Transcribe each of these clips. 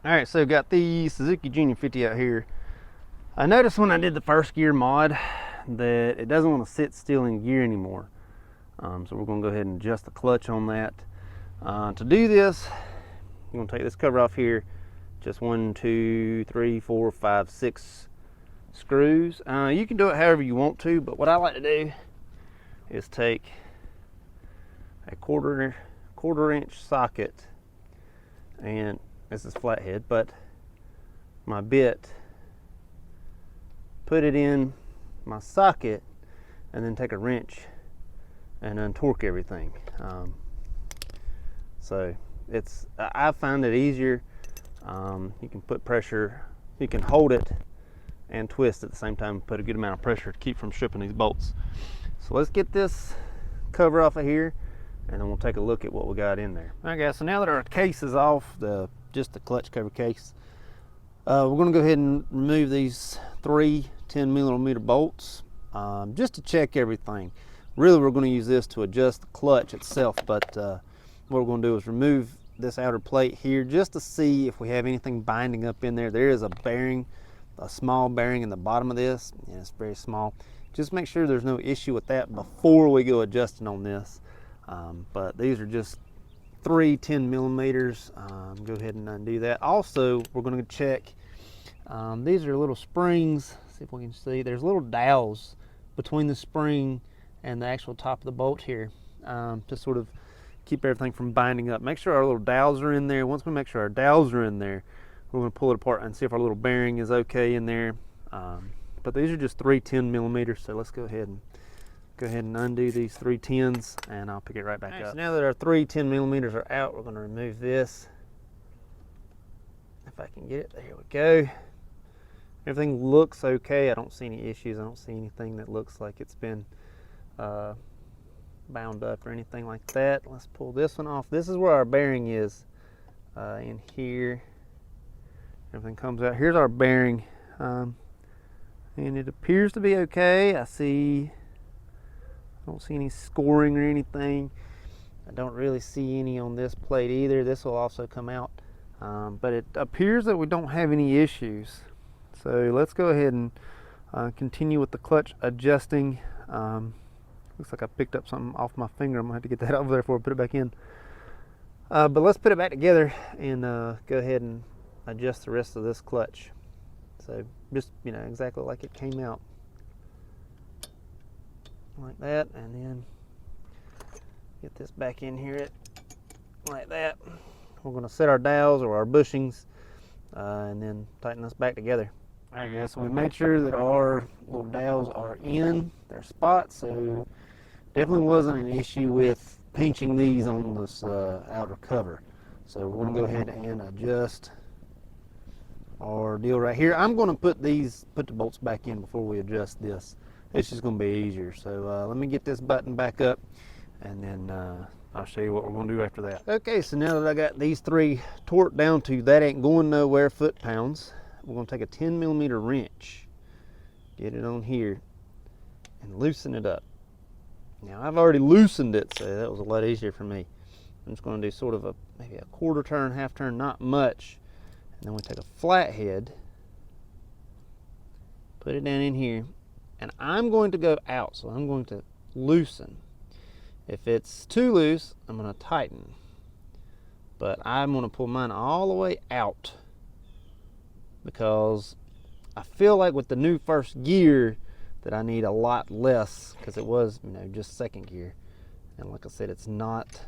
All right, so got the Suzuki jr50 out here. I noticed when I did the first gear mod that it doesn't want to sit still in gear anymore. So we're going to go ahead and adjust the clutch on that. To do this, you're going to take this cover off here. Just 1, 2, 3, 4, 5, 6 screws. You can do it however you want to, but what I like to do is take a quarter inch socket, and this is flathead, but my bit, put it in my socket, and then take a wrench and untorque everything. So I find it easier. You can put pressure, you can hold it and twist at the same time, put a good amount of pressure to keep from stripping these bolts. So let's get this cover off of here, and then we'll take a look at what we got in there. All right guys, so now that our case is off, just the clutch cover case, we're going to go ahead and remove these 3 10mm bolts, just to check everything. Really, we're going to use this to adjust the clutch itself, but what we're going to do is remove this outer plate here just to see if we have anything binding up in there. There is a bearing, a small bearing in the bottom of this, and it's very small. Just make sure there's no issue with that before we go adjusting on this. But these are just 3 10mm. Go ahead and undo that. Also, we're going to check, these are little springs. See if we can see. There's little dowels between the spring and the actual top of the bolt here, to sort of keep everything from binding up. Make sure our little dowels are in there. Once we make sure our dowels are in there, we're going to pull it apart and see if our little bearing is okay in there. But these are just 3 10mm, so let's go ahead and undo these 3 10s, and I'll pick it right back up. So now that our 3 10mm are out, we're going to remove this. If I can get it, there we go. Everything looks okay. I don't see any issues. I don't see anything that looks like it's been bound up or anything like that. Let's pull this one off. This is where our bearing is, in here. Everything comes out. Here's our bearing, and it appears to be okay. I don't see any scoring or anything. I don't really see any on this plate either. This will also come out, but it appears that we don't have any issues. So let's go ahead and continue with the clutch adjusting. Looks like I picked up something off my finger. I'm gonna have to get that over there before I put it back in. But let's put it back together and go ahead and adjust the rest of this clutch. So just, exactly like it came out. Like that, and then get this back in here like that. We're going to set our dowels or our bushings, and then tighten this back together. Alright guys, so we made sure that our little dowels are in their spots, so definitely wasn't an issue with pinching these on this outer cover. So we're going to go ahead and adjust our deal right here. I'm going to put the bolts back in before we adjust this. It's just going to be easier. So let me get this button back up, and then I'll show you what we're going to do after that. Okay, so now that I got these 3 torqued down to that ain't going nowhere foot-pounds, we're going to take a 10mm wrench, get it on here, and loosen it up. Now I've already loosened it, so that was a lot easier for me. I'm just going to do sort of maybe a quarter turn, half turn, not much, and then we take a flathead, put it down in here, and I'm going to go out, so I'm going to loosen. If it's too loose, I'm going to tighten, but I'm going to pull mine all the way out, because I feel like with the new first gear that I need a lot less, because it was, just second gear, and like I said, it's not,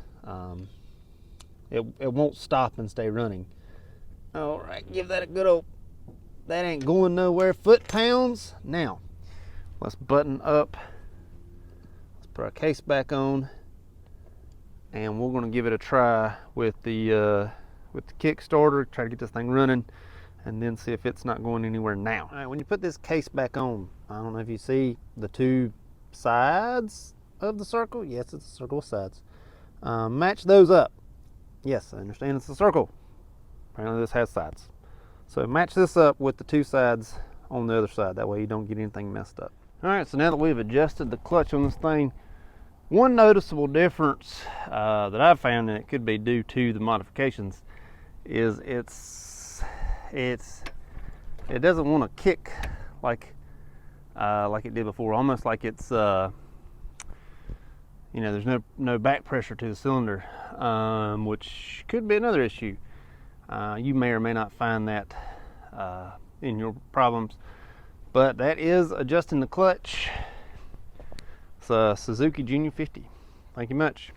it won't stop and stay running. All right, give that a good old, that ain't going nowhere foot-pounds. Now let's button up, let's put our case back on, and we're going to give it a try with the Kickstarter, try to get this thing running, and then see if it's not going anywhere now. All right, when you put this case back on, I don't know if you see the 2 sides of the circle. Yes, it's a circle with sides. Match those up. Yes, I understand it's a circle. Apparently this has sides. So match this up with the 2 sides on the other side. That way you don't get anything messed up. All right, so now that we've adjusted the clutch on this thing, one noticeable difference that I've found, and it could be due to the modifications, is it doesn't want to kick like it did before, almost like it's you know, there's no back pressure to the cylinder, which could be another issue. You may or may not find that in your problems, but that is adjusting the clutch. It's a Suzuki jr50. Thank you much.